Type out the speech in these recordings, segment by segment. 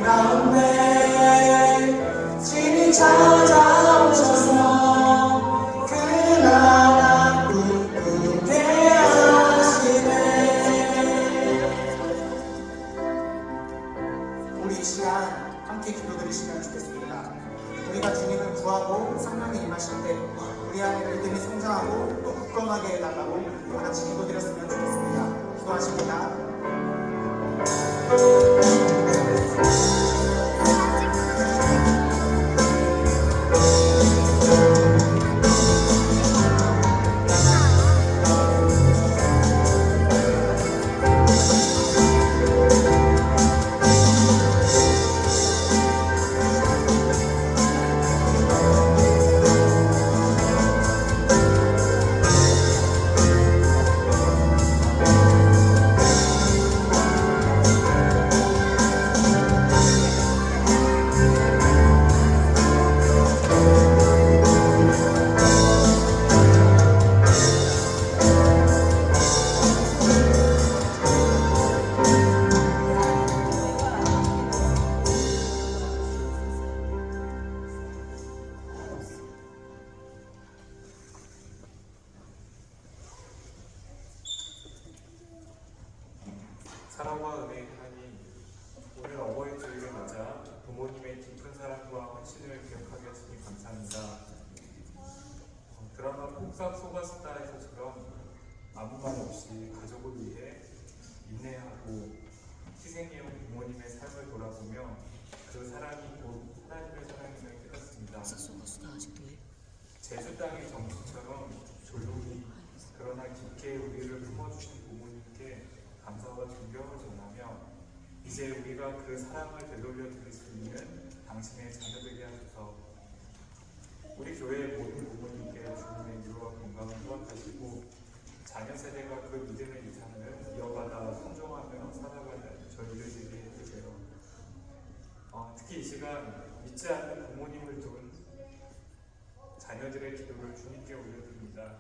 가운데 진이 찾아오셔서 그 나라 꿈꾸게 하시네. 우리 이 시간 함께 기도드리시면 좋겠습니다. 우리가 주님을 구하고 성령이 임하실 때 우리 안에 믿음이 성장하고 또 굳건하게 해달라고 다 같이 기도드렸으면 좋겠습니다. 기도하십니다. 사랑과 은혜의 하나님, 오늘 어버이 주일을 맞아 부모님의 깊은 사랑과 헌신을 기억하게 하시니 감사합니다. 드라마 폭삭 속았수다에서처럼 아무 말 없이 가족을 위해 인내하고 희생해온 부모님의 삶을 돌아보며 그 사랑이 곧 하나님의 사랑임을 깨닫습니다. 제주 땅의 정수처럼 조용히 그러나 깊게 우리를 품어주신 부모님께 감사와 존경을 전하며 이제 우리가 그 사랑을 되돌려 드릴 수 있는 당신의 자녀되게 하소서. 우리 교회의 모든 부모님께 주님의 위로와 건강을 허락하시고 자녀 세대가 그 믿음의 유산을 이어받아 순종하며 살아가는 저희들 되게 해주세요. 특히 이 시간 믿지 않는 부모님을 둔 자녀들의 기도를 주님께 올려드립니다.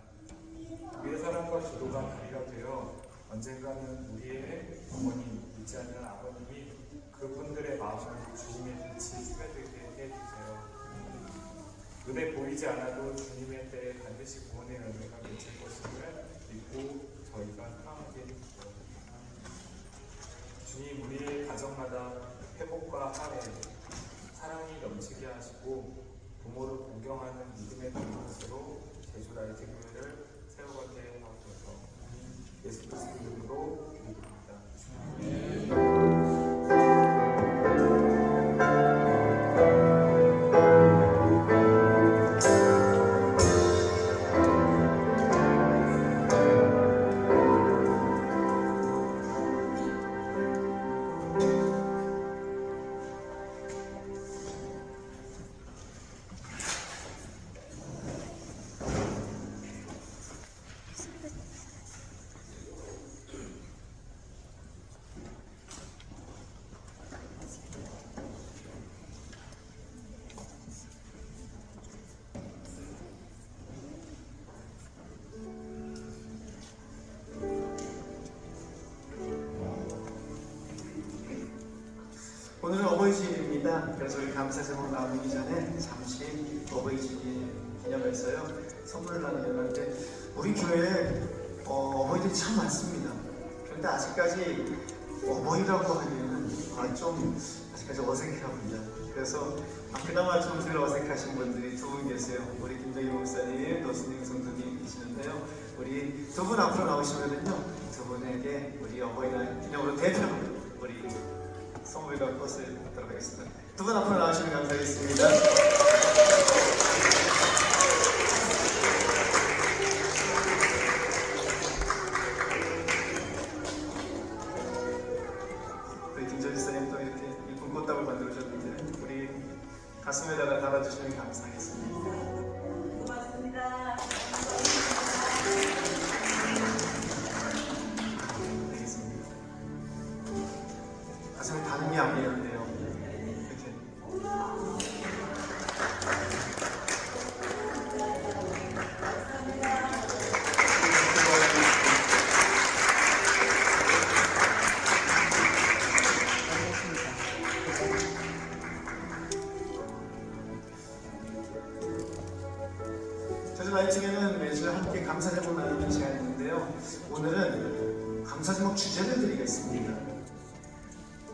우리의 사랑과 기도가 다리가 되어 언젠가는 우리의 부모님, 믿지 않는 아버님이 그분들의 마음을 주님의 빛이 스며들게 해주세요. 눈에 보이지 않아도 주님의 때에 반드시 구원의 열매가 맺힐 것임을 믿고 저희가 희망하게 해주세요. 주님, 우리의 가정마다 회복과 화해, 사랑이 넘치게 하시고 부모를 공경하는 믿음의 공동체로 제주 라이트 교회를 세워가게 하옵소서. 예수 그리스도 이름으로 기도드립니다. 오늘은 어버이주일입니다. 그래서 우리 감사 제목 나누기 전에 잠시 어버이주일 기념해서요 선물을 나누려는데 우리 교회에 어버이들이 참 많습니다. 그런데 아직까지 어버이라고 하기에는 좀 아직까지 어색합니다. 그래서 그나마 좀 덜 어색하신 분들이 두 분 계세요. 우리 김정희 목사님, 노순임 성도님 계시는데요. 우리 두 분 앞으로 나오시면은요 두 분에게 우리 어버이날 기념으로 대표로 우리 선물과 꽃을 받도록 하겠습니다. 두 분 앞으로 나오시면 감사하겠습니다. 우리 김정희 목사님 또 이렇게 이쁜 꽃다발 만들어주셨는데 우리 가슴에다가 달아주시면 감사하겠습니다. 고맙습니다. 알겠습니다. 가슴에 다는 게 아니었네요. 이렇게. 라이팅에는 매주 함께 감사 제목 나누는 시간이 있는데요. 오늘은 감사 제목 주제를 드리겠습니다.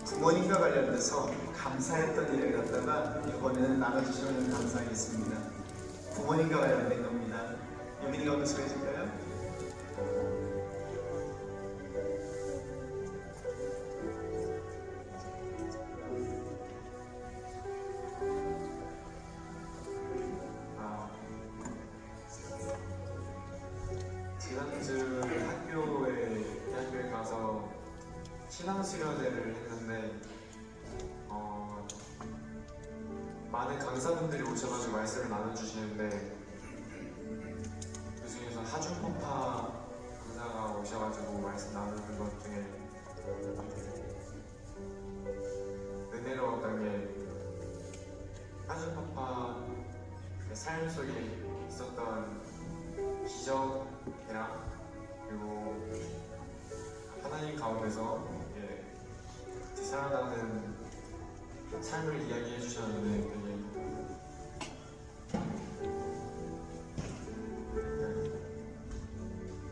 부모님과 관련돼서 감사했던 일을 갖다가 이번에는 나눠주시면 감사하겠습니다. 부모님과 관련된 겁니다. 유민이가 한번 소개해 줄까요? 지난주 대학교에 가서 신앙 수련회를 했는데 많은 강사분들이 오셔가지고 말씀을 나눠주시는데 그 중에서 하준퍼파 강사가 오셔가지고 말씀 나누는 것 중에 은혜로웠던 게 하준퍼파의 삶 속에 있었던 기적이랑 그리고 하나님 가운데서 같이 살아가는 삶을 이야기해 주셨는데 되게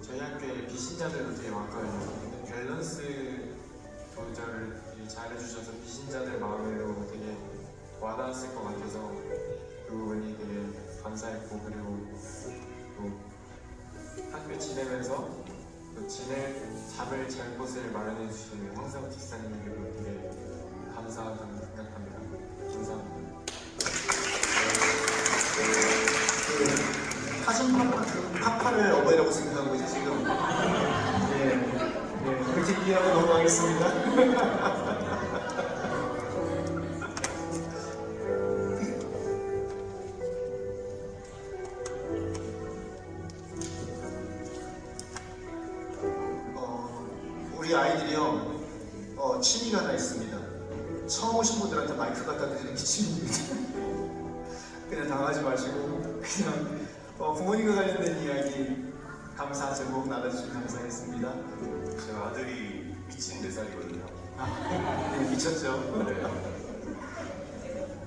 저희 학교에 비신자들도 되게 많거든요. 근데 밸런스 조절을 되게 잘해주셔서 비신자들 마음에도 되게 와닿았을 것 같아서 그 부분이 되게 감사했고, 그리고 또 학교 지내면서 또 지낼 잠을 잘 곳을 마련해 주시는 황상 집사님에게도 되게 감사하다고 생각합니다. 감사합니다. 하준 파파를 어머니라고 생각한 거지 지금? 네, 그렇게 이해하고 넘어가겠습니다. 우리 아이들이요, 취미가 하나 있습니다. 처음 오신 분들한테 마이크 갖다 드리는 게 취미입니다. 그냥 당하지 마시고 그냥 부모님과 관련된 이야기 감사 제목 나눠주시면 감사하겠습니다. 제 아들이 미친 4살이거든요. 네, 미쳤죠? 네.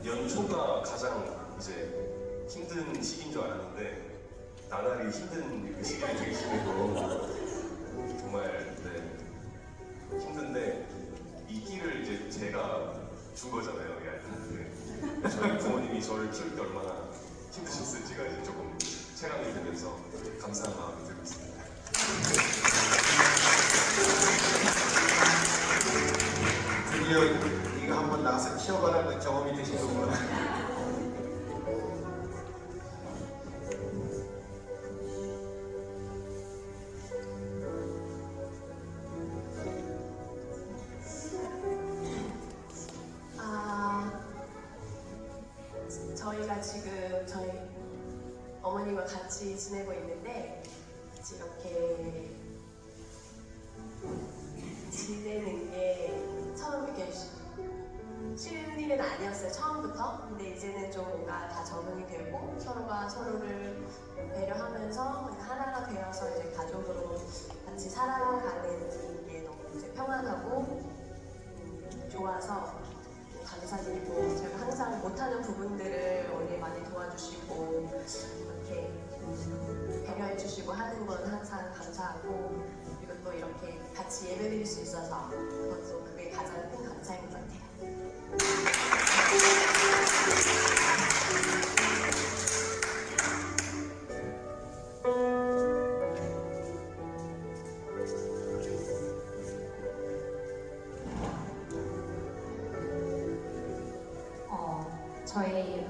연초가 가장 이제 힘든 시기인 줄 알았는데 나날이 힘든 그 시기를 되게 심해서 정말 힘든데 이 끼를 이제 제가 준 거잖아요, 이 아이한테. 저희 부모님이 저를 키울 때 얼마나 힘드셨을지가 이제 조금 체감이 되면서 감사한 마음이 들고 있습니다. 드디어 이거 한번 나와서 키워봐라는 경험이 되신 거구나. 저희가 지금 저희 어머님과 같이 지내고 있는데 이렇게 지내는 게 처음 이렇게 쉬운 일은 아니었어요, 처음부터. 근데 이제는 좀 뭔가 다 적응이 되고 서로가 서로를 배려하면서 하나가 되어서 이제 가족으로 같이 살아가는 게 너무 이제 평안하고 좋아서 감사드리고, 제가 항상 못하는 부분들을 언니 많이 도와주시고 이렇게 배려해주시고 하는 건 항상 감사하고, 그리고 또 이렇게 같이 예배드릴 수 있어서 그것도 그게 가장 큰 감사인 것 같아요. 저희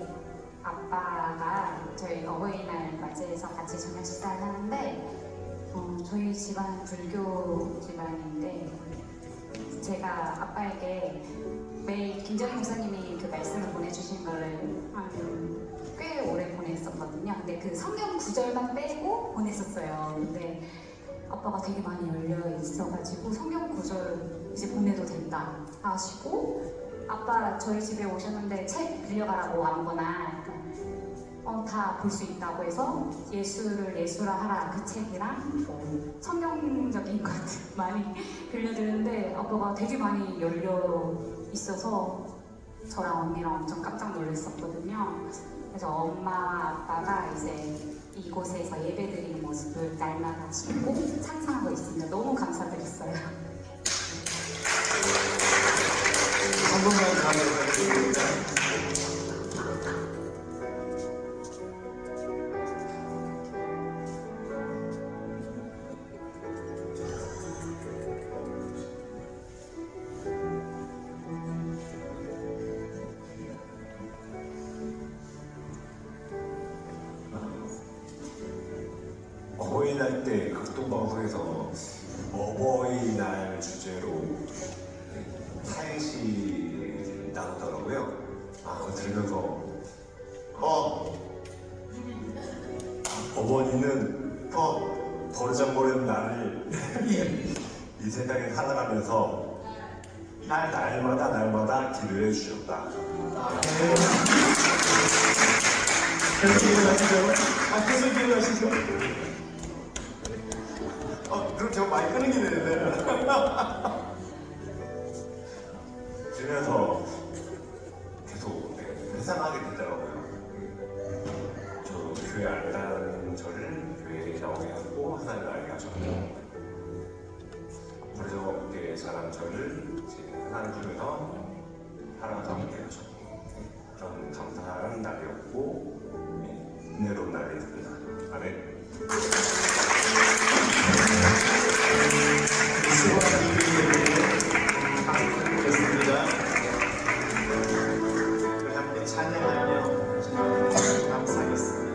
아빠가 저희 어버이날 맞이해서 같이 저녁 식사를 하는데 저희 집안 불교 집안인데 제가 아빠에게 매일 김정희 목사님이 그 말씀을 보내주신 거를 꽤 오래 보냈었거든요. 근데 그 성경 구절만 빼고 보냈었어요. 근데 아빠가 되게 많이 열려 있어가지고 성경 구절 이제 보내도 된다 하시고, 아빠 저희 집에 오셨는데 책 빌려가라고 아무거나 다 볼 수 있다고 해서 예수를 예수라 하라 그 책이랑 뭐 성경적인 것 많이 빌려드렸는데 아빠가 되게 많이 열려 있어서 저랑 언니랑 엄청 깜짝 놀랐었거든요. 그래서 엄마 아빠가 이제 이곳에서 예배드리는 모습을 날마다 지고 상상하고 있습니다. 너무 감사드렸어요. 한 번만 감사드립니다. 어버이날 때 극동방송에서 어버이날 주제로 사행시 나누더라고요. 그거 들으면서 어머니는 버르장머리는 나를 이 세상에 살아가면서 날마다 기도해 주셨다. 계속 기도하시죠. 계속 기도하시죠. 그럼 저 많이 끄는 게 되는데. 들으면서 계속 회상하게 되더라고요. 저 교회 안 가는 저를 교회에 나오게 하고 하나님을 알게 하셨고, 버르장머리에 자란 저를 하나님 주면서 살아가게 하셨고, 좀 감사한 날이었고 은혜로운 날이 됩니다. 아멘. 수고하는 이들에게 우리 함께 찬양하며 주님께 감사하겠습니다.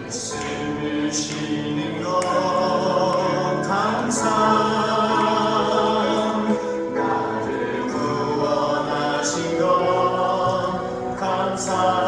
숨을 쉬는 것 감사, 나를 구원하신 것 감사.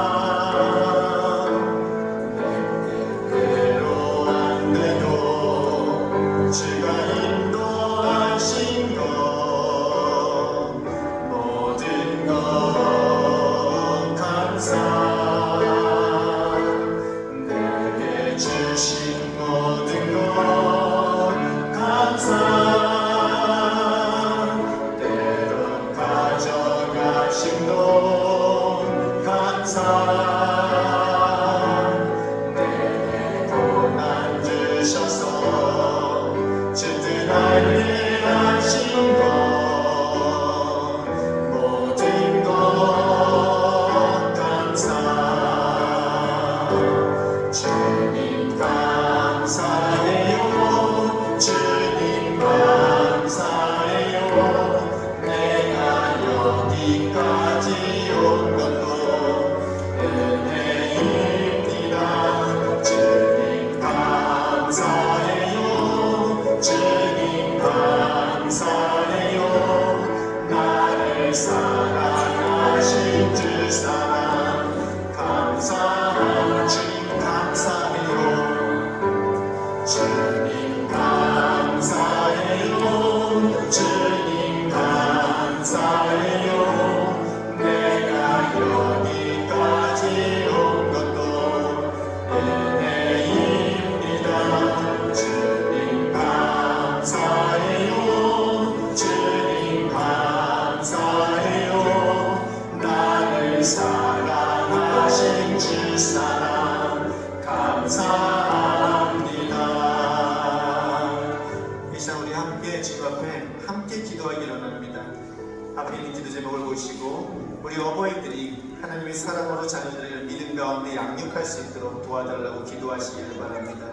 우리 어버이들이 하나님의 사랑으로 자녀들을 믿음 가운데 양육할 수 있도록 도와달라고 기도하시기를 바랍니다.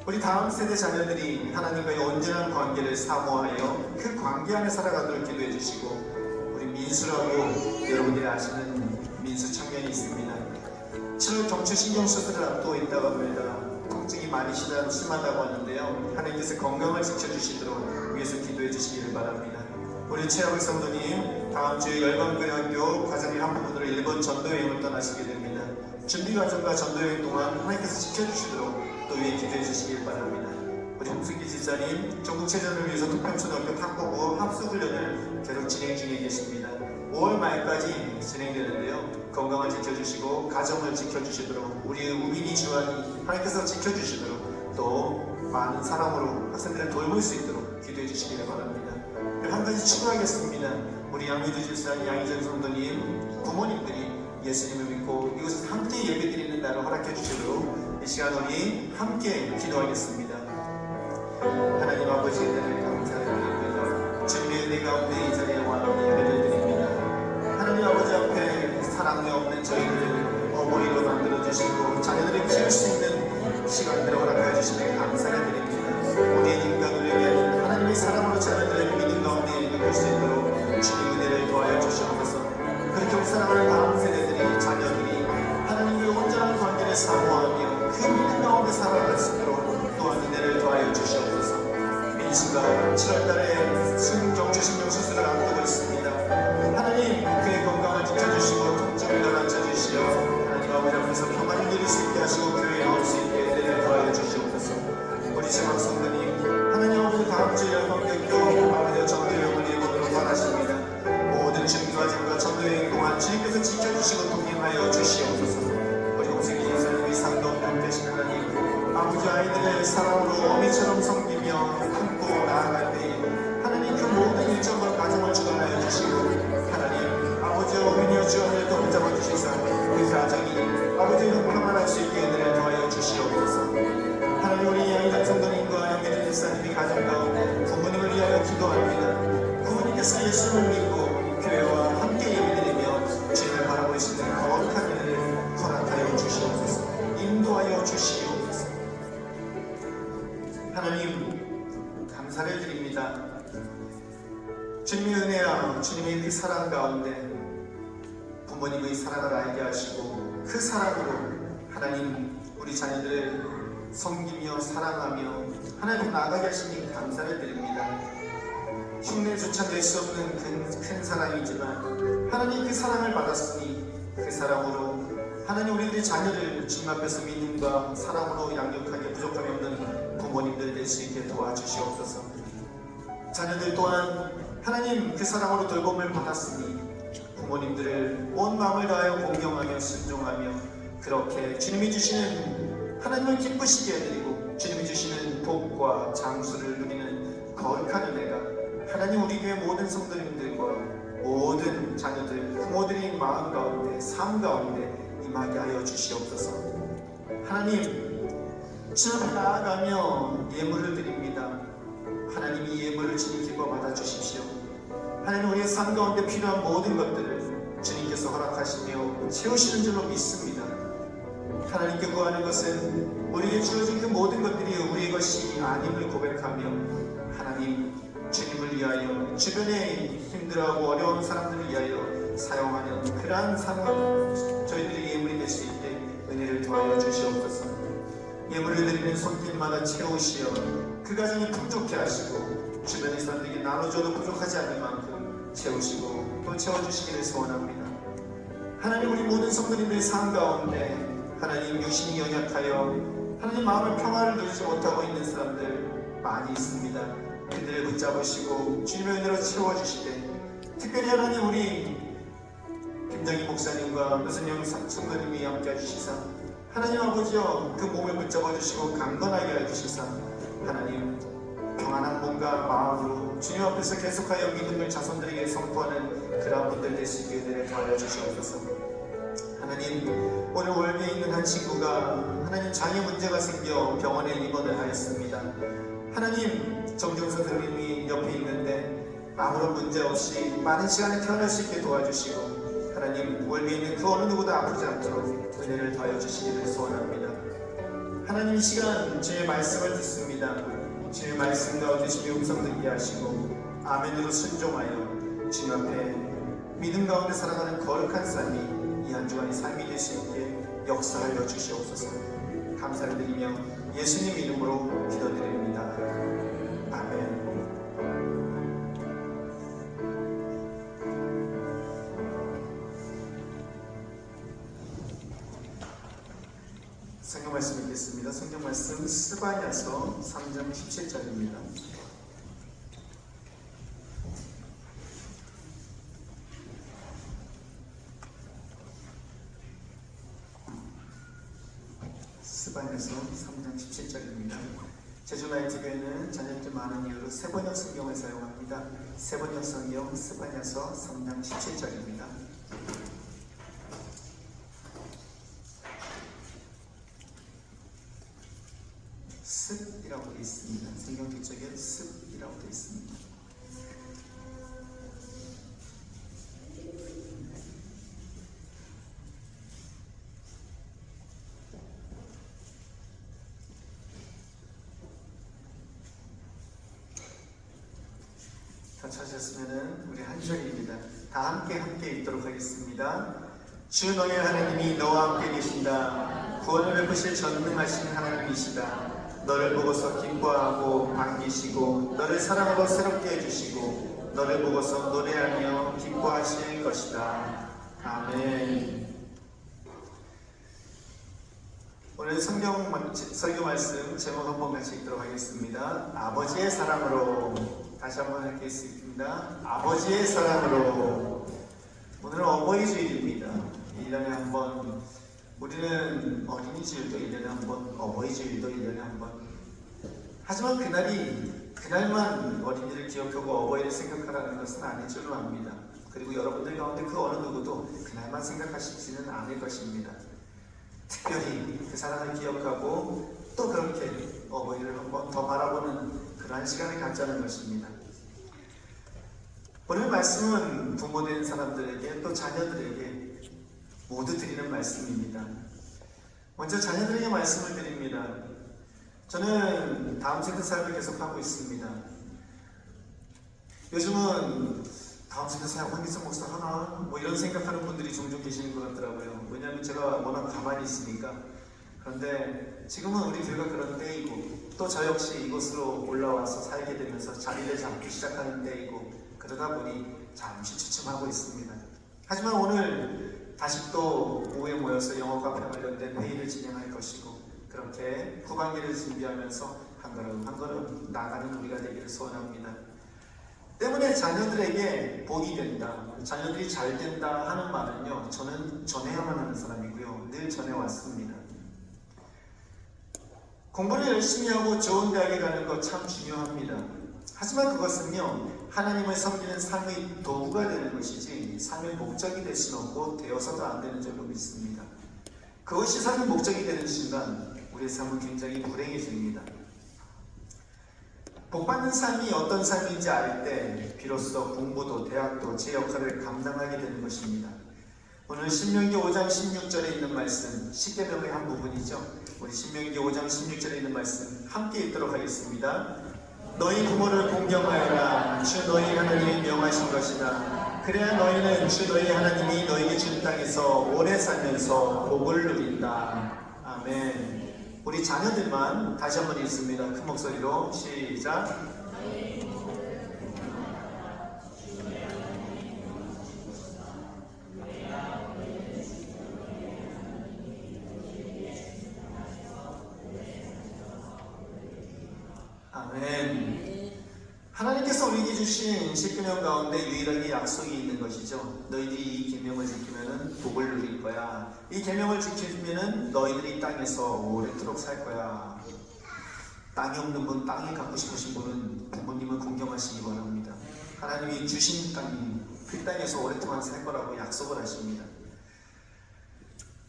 우리 다음 세대 자녀들이 하나님과의 온전한 관계를 사모하여 그 관계 안에 살아가도록 기도해 주시고, 우리 민수라고 여러분들이 아시는 민수 청년이 있습니다. 7월 경추 신경 수술을 앞두고 있다고 합니다. 통증이 많이 심하다고 하는데요, 하나님께서 건강을 지켜주시도록 위해서 기도해 주시기를 바랍니다. 우리 최영일 성도님, 다음 주에 열방교회학교 과장님 한 부분으로 일본 전도여행을 떠나시게 됩니다. 준비 과정과 전도여행 동안 하나님께서 지켜주시도록 또 위에 기도해 주시길 바랍니다. 우리 홍승기 집사님, 전국체전을 위해서 통평초등학교 탁구부 합숙훈련을 계속 진행 중에 계십니다. 5월 말까지 진행되는데요, 건강을 지켜주시고 가정을 지켜주시도록, 우리의 우민이 주한이 하나님께서 지켜주시도록, 또 많은 사랑으로 학생들을 돌볼 수 있도록 기도해 주시기를 바랍니다. 한 가지 추가하겠습니다. 우리 양미주 집사, 양희정 성도님, 부모님들이 예수님을 믿고 이곳에서 함께 예배드리는 날을 허락해 주시도록 이 시간 우리 함께 기도하겠습니다. 하나님 아버지의 은혜를 감사드립니다. 주님의 은혜 가운데 이 자리에 와 예배를 드립니다. 하나님 아버지 앞에 사랑이 없는 저희들을 어머니로 만들어주시고 자녀들을 키울 수 있는 시간들을 허락하여 주시니 감사를 드립니다. 오늘 인간을 위한 하나님의 사랑으로 자녀들을 믿음 가운데 읽을 수 있도록 주님 은혜를 도하여 주시옵소서. 그렇게 우리 사랑하는 다음 세대들이 자녀들이 하나님의 온전한 관계를 사모하며 그 믿음 가운데 살아갈 수 있도록 또한 은혜를 도하여 주시옵소서. 민수가 7월달에 정주신경 수술을 앞두고 있습니다. 하나님 그의 건강을 지켜주시고 통증을 가라앉혀주시어 하나님 아버지 앞에서 평안을 누릴 수 있게 하시고 교회에 나올 수 있게 은혜를 도하여 주시옵소서. 우리 제막 성도님 하나님 아버지 다음 주 열방대교 아버지와 전도여행을 일본으로 떠나십니다. 모든 준비와 제과 전도여행 동안 주님께서 지켜주시고 동행하여 주시옵소서. 우리 동생이 예수님의 상도 함께하신 하나님 아버지 아이들의 사랑으로 어미처럼 섬기며 품고 나아갈 때에 하나님 그 모든 일정과 가정을 주관하여 주시고 하나님 아버지와 어머니와 주원을 또 붙잡아 주시사 그 가정이 아버지를 평안할 수 있게 은혜를 더하여 주시옵소서. 하나님 우리 양희장 성도님과 양미주 집사님이 가정 가운데 부모님을 위하여 기도합니다. 부모님께서 예수를 믿고 교회와 함께 예배드리며 주님을 바라보시는 거룩한 은혜를 허락하여 주시옵소서. 인도하여 주시옵소서. 하나님 감사를 드립니다. 주님의 은혜와 주님의 그 사랑 가운데 부모님의 사랑을 알게 하시고 그 사랑으로 하나님 우리 자녀들을 섬기며 사랑하며 하나님 나아가게 하시니 감사를 드립니다. 흉내조차 낼 수 없는 큰 사랑이지만 하나님 그 사랑을 받았으니 그 사랑으로 하나님 우리들의 자녀를 주님 앞에서 믿음과 사랑으로 양육하게 부족함이 없는 부모님들 될 수 있게 도와주시옵소서. 자녀들 또한 하나님 그 사랑으로 돌봄을 받았으니 부모님들을 온 마음을 다하여 공경하며 순종하며 그렇게 주님이 주시는 하나님을 기쁘시게 해드리고 주님이 주시는 복과 장수를 누리는 거룩한 은혜가 하나님 우리 교회 모든 성도님들과 모든 자녀들 부모들의 마음 가운데 삶 가운데 임하게 하여 주시옵소서. 하나님 주님 앞에 나아가며 예물을 드립니다. 하나님 이 예물을 주님 기뻐 받아주십시오. 하나님 우리의 삶 가운데 필요한 모든 것들을 주님께서 허락하시며 채우시는 줄로 믿습니다. 하나님께 구하는 것은 우리에게 주어진 그 모든 것들이 우리의 것이 아님을 고백하며 하나님 주님을 위하여 주변에 힘들어하고 어려운 사람들을 위하여 사용하는 그러한 상황 저희들이 예물이 될 수 있게 은혜를 도하여 주시옵소서. 예물을 드리는 손길마다 채우시어 그 가정이 풍족해 하시고 주변의 사람들에게 나눠줘도 부족하지 않을 만큼 채우시고 또 채워주시기를 소원합니다. 하나님 우리 모든 성도님들의 삶 가운데 하나님 육신이 연약하여 하나님 마음의 평화를 누리지 못하고 있는 사람들 많이 있습니다. 그들을 붙잡으시고 주님의 은혜로 채워주시되 특별히 하나님 우리 김정희 목사님과 노선영 성도님이 함께 해주시사 하나님 아버지여 그 몸을 붙잡아주시고 강건하게 해주시사 하나님 평안한 몸과 마음으로 주님 앞에서 계속하여 믿음을 자손들에게 선포하는 그러한 분들 될 수 있게 은혜를 더하여 주시옵소서. 하나님 오늘 월미에 있는 한 친구가 하나님 장애 문제가 생겨 병원에 입원을 하였습니다. 하나님 정경 선생님이 옆에 있는데 아무런 문제 없이 많은 시간에 태어날 수 있게 도와주시고 하나님 월미에 있는 그 어느 누구도 아프지 않도록 은혜를 더하여 주시기를 소원합니다. 하나님 이 시간 주의 말씀을 듣습니다. 주의 말씀 가운데 주의 음성 듣게 하시고 아멘으로 순종하여 주님 앞에 믿음 가운데 살아가는 거룩한 삶이 이 한 주간의 삶이 될 수 있게 역사하여 주시옵소서. 감사를 드리며 예수님 이름으로 기도드립니다. 아멘. 성경 말씀 읽겠습니다. 성경 말씀 스바냐서 3장 17절입니다. 스바냐서 3장 17절입니다. 제주나이트교회는 자녀들이 많은 이유로 세번역 성경을 사용합니다. 세번역 성경 스바냐서 3장 17절입니다. 습이라고 되어 있습니다. 성경 뒤쪽에 습이라고 되어 있습니다. 다 찾으셨으면 우리 한 절입니다. 다 함께 읽도록 하겠습니다. 주 너의 하나님이 너와 함께 계신다. 구원을 베푸실 전능하신 하나님이시다. 너를 보고서 기뻐하고 반기시고 너를 사랑으로 새롭게 해주시고 너를 보고서 노래하며 기뻐하실 것이다. 아멘. 오늘 설교 말씀 제목 한번 같이 읽도록 하겠습니다. 아버지의 사랑으로. 다시 한번 읽겠습니다. 아버지의 사랑으로. 오늘은 어버이주일입니다. 1년에 한 번, 우리는 어린이주일도 1년에 한 번, 어버이주일도 1년에 한 번. 하지만 그날만 어린이를 기억하고 어버이를 생각하라는 것은 아닐 줄로 압니다. 그리고 여러분들 가운데 그 어느 누구도 그날만 생각하시지는 않을 것입니다. 특별히 그 사랑을 기억하고 또 그렇게 어버이를 한 번 더 바라보는 그러한 시간을 갖자는 것입니다. 오늘 말씀은 부모된 사람들에게 또 자녀들에게 모두 드리는 말씀입니다. 먼저 자녀들에게 말씀을 드립니다. 저는 다음 세대 사역을 계속하고 있습니다. 요즘은 다음 세대 사역 황기성 목사 하나? 뭐 이런 생각하는 분들이 종종 계시는 것 같더라고요. 왜냐하면 제가 워낙 가만히 있으니까. 그런데 지금은 우리 교회가 그런 때이고 또 저 역시 이곳으로 올라와서 살게 되면서 자리를 잡기 시작하는 때이고 그러다 보니 잠시 주춤하고 있습니다. 하지만 오늘 다시 또 오후에 모여서 영어과 관련된 회의를 진행할 것이고 그렇게 후반기를 준비하면서 한 걸음 한 걸음 나가는 우리가 되기를 소원합니다. 때문에 자녀들에게 복이 된다, 자녀들이 잘 된다 하는 말은요, 저는 전해야만 하는 사람이고요, 늘 전해왔습니다. 공부를 열심히 하고 좋은 대학에 가는 것 참 중요합니다. 하지만 그것은요, 하나님을 섬기는 삶의 도구가 되는 것이지 삶의 목적이 될 수는 없고 되어서도 안 되는 줄로 믿습니다. 그것이 삶의 목적이 되는 순간 우리의 삶은 굉장히 불행해집니다. 복받는 삶이 어떤 삶인지 알 때 비로소 공부도 대학도 제 역할을 감당하게 되는 것입니다. 오늘 신명기 5장 16절에 있는 말씀, 십계명의 한 부분이죠. 우리 신명기 5장 16절에 있는 말씀 함께 읽도록 하겠습니다. 너희 부모를 공경하여라. 주 너희 하나님이 명하신 것이다. 그래야 너희는 주 너희 하나님이 너희에게 준 땅에서 오래 살면서 복을 누린다. 아멘. 우리 자녀들만 다시 한번 읽습니다. 큰 목소리로 시작. 아멘. 하나님께서 우리에게 주신 십계명 가운데 유일하게 약속이 있는 것이죠. 너희들이 이 계명을 지키면 복을 누릴 거야. 이 계명을 지키면 너희들이 땅에서 오래도록 살 거야. 땅이 없는 분, 땅이 갖고 싶으신 분은 부모님을 공경하시기 바랍니다. 하나님이 주신 땅이 그 땅에서 오랫동안 살 거라고 약속을 하십니다.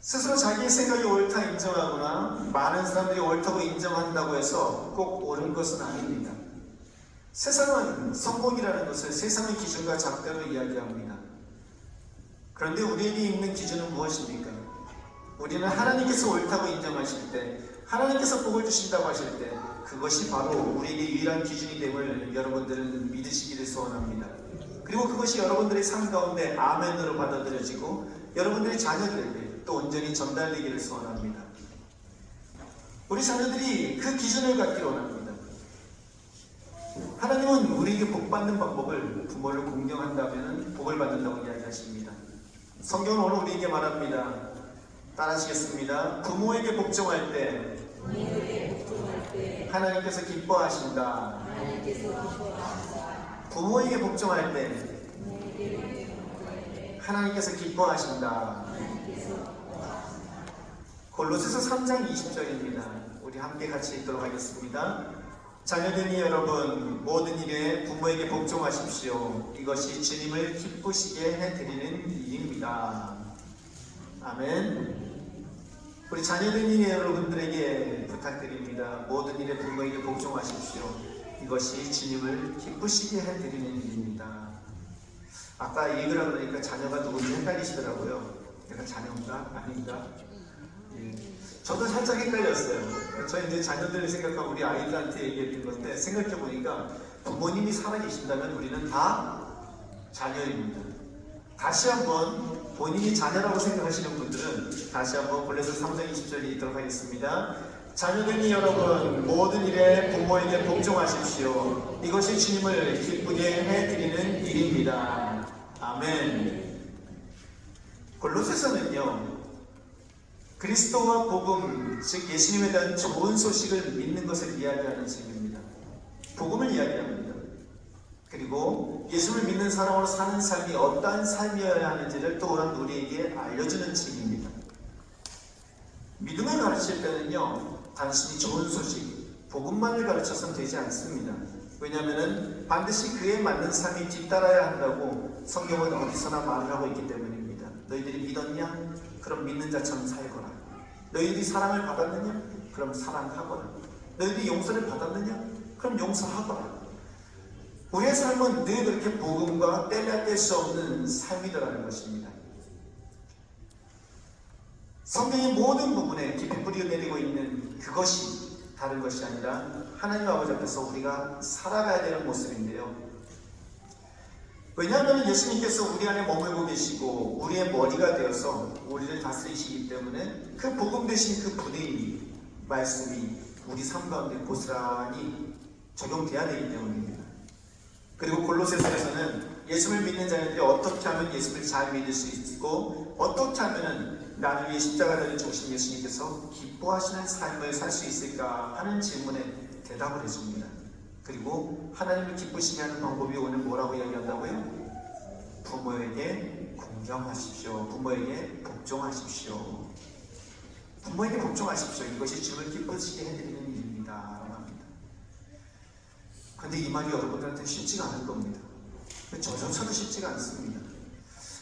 스스로 자기의 생각이 옳다 인정하거나 많은 사람들이 옳다고 인정한다고 해서 꼭 옳은 것은 아닙니다. 세상은 성공이라는 것을 세상의 기준과 작대로 이야기합니다. 그런데 우리에게 있는 기준은 무엇입니까? 우리는 하나님께서 옳다고 인정하실 때, 하나님께서 복을 주신다고 하실 때 그것이 바로 우리에게 유일한 기준이 됨을 여러분들은 믿으시기를 소원합니다. 그리고 그것이 여러분들의 삶 가운데 아멘으로 받아들여지고 여러분들의 자녀들에게 또 온전히 전달되기를 소원합니다. 우리 자녀들이 그 기준을 갖기를 원합니다. 하나님은 우리에게 복 받는 방법을 부모를 공경한다면 복을 받는다고 이야기하십니다. 성경은 오늘 우리에게 말합니다. 따라하시겠습니다. 부모에게 복종할 때 하나님께서 기뻐하신다. 부모에게 복종할 때 하나님께서 기뻐하신다. 골로새서 3장 20절입니다. 우리 함께 같이 읽도록 하겠습니다. 자녀들이 여러분 모든 일에 부모에게 복종하십시오. 이것이 주님을 기쁘시게 해드리는 일입니다. 아멘. 우리 자녀들이 여러분들에게 부탁드립니다. 모든 일에 부모에게 복종하십시오. 이것이 주님을 기쁘시게 해드리는 일입니다. 아까 읽으라 그러니까 자녀가 누군지 헷갈리시더라고요. 내가 자녀인가? 아닌가? 예. 저도 살짝 헷갈렸어요. 저 이제 자녀들을 생각하고 우리 아이들한테 얘기했던 건데 생각해보니까 부모님이 살아계신다면 우리는 다 자녀입니다. 다시 한번 본인이 자녀라고 생각하시는 분들은 다시 한번 골로새 3장 20절 읽도록 하겠습니다. 자녀들이 여러분 모든 일에 부모에게 복종하십시오. 이것이 주님을 기쁘게 해드리는 일입니다. 아멘. 골로새서는요 그리스도와 복음, 즉 예수님에 대한 좋은 소식을 믿는 것을 이야기하는 책입니다. 복음을 이야기합니다. 그리고 예수를 믿는 사람으로 사는 삶이 어떠한 삶이어야 하는지를 또한 우리에게 알려주는 책입니다. 믿음을 가르칠 때는요 단순히 좋은 소식, 복음만을 가르쳐서는 되지 않습니다. 왜냐하면 반드시 그에 맞는 삶이 뒤따라야 한다고 성경은 어디서나 말을 하고 있기 때문입니다. 너희들이 믿었냐? 그럼 믿는 자처럼 살거라. 너희들이 사랑을 받았느냐? 그럼 사랑하거라. 너희들이 용서를 받았느냐? 그럼 용서하거라. 우리의 삶은 늘 그렇게 복음과 떼려 뗄 수 없는 삶이더라는 것입니다. 성경의 모든 부분에 깊이 뿌리내리고 있는 그것이 다른 것이 아니라 하나님 아버지 앞에서 우리가 살아가야 되는 모습인데요. 왜냐하면 예수님께서 우리 안에 머물고 계시고 우리의 머리가 되어서 우리를 다스리시기 때문에 그 복음 되신 그 분의 말씀이 우리 삶 가운데 고스란히 적용돼야 되기 때문입니다. 그리고 골로새서에서는 예수를 믿는 자녀들이 어떻게 하면 예수를 잘 믿을 수 있고 어떻게 하면 나를 위해 십자가를 죽으신 예수님께서 기뻐하시는 삶을 살 수 있을까 하는 질문에 대답을 해줍니다. 그리고 하나님을 기쁘시게 하는 방법이 오늘 뭐라고 이야기한다고요? 부모에게 공경하십시오. 부모에게 복종하십시오. 부모에게 복종하십시오. 이것이 주님을 기쁘시게 해드리는 일입니다. 라고 합니다. 그런데 이 말이 여러분들한테 쉽지가 않을 겁니다. 저조차도 쉽지가 않습니다.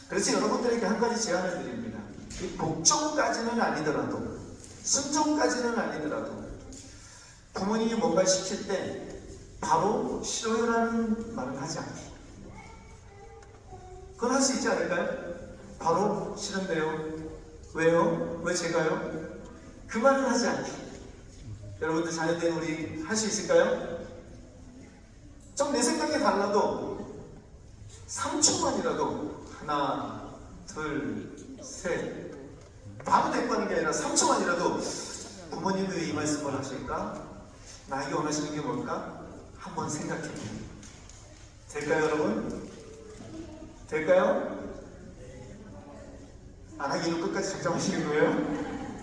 그래서 여러분들에게 한 가지 제안을 드립니다. 이 복종까지는 아니더라도 순종까지는 아니더라도 부모님이 뭔가 시킬 때 바로 싫어요라는 말은 하지 않기. 그건 할 수 있지 않을까요? 바로 싫은데요. 왜요? 왜 제가요? 그 말은 하지 않기. 여러분들 자녀된 우리 할 수 있을까요? 좀 내 생각이 달라도 3초만이라도 하나, 둘, 셋 바로 대꾸하는 게 아니라 3초만이라도 부모님이 왜 이 말씀을 하실까? 나에게 원하시는 게 뭘까? 한번 생각해보세요. 될까요 여러분? 될까요? 안 하기로 끝까지 작정하시는 거예요?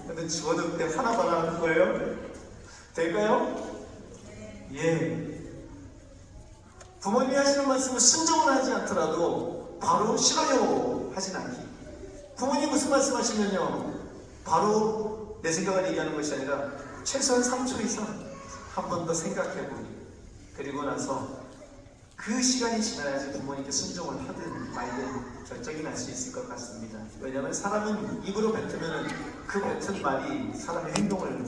근데 죽어도 그때 하나만 하는 거예요? 될까요? 예. 부모님이 하시는 말씀을 순종을 하지 않더라도 바로 싫어요 하진 않기. 부모님 무슨 말씀 하시면요 바로 내 생각을 얘기하는 것이 아니라 최소한 3초 이상 한 번 더 생각해보기. 그리고 나서 그 시간이 지나야지 부모님께 순종을 하든 말든 결정이 날 수 있을 것 같습니다. 왜냐하면 사람은 입으로 뱉으면 그 뱉은 말이 사람의 행동을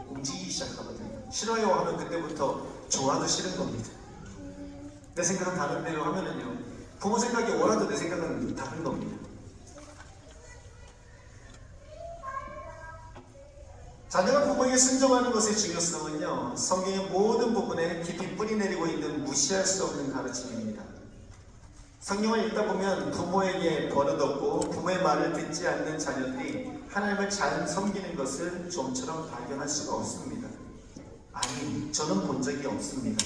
움직이기 시작하거든요. 싫어요 하면 그때부터 좋아도 싫은 겁니다. 내 생각은 다른데요 하면은요 부모 생각이 옳아도 내 생각은 다른 겁니다. 자녀가 부모에게 순종하는 것의 중요성은요 성경의 모든 부분에 깊이 뿌리내리고 있는 무시할 수 없는 가르침입니다. 성경을 읽다 보면 부모에게 버릇없고 부모의 말을 듣지 않는 자녀들이 하나님을 잘 섬기는 것을 좀처럼 발견할 수가 없습니다. 아니, 저는 본 적이 없습니다.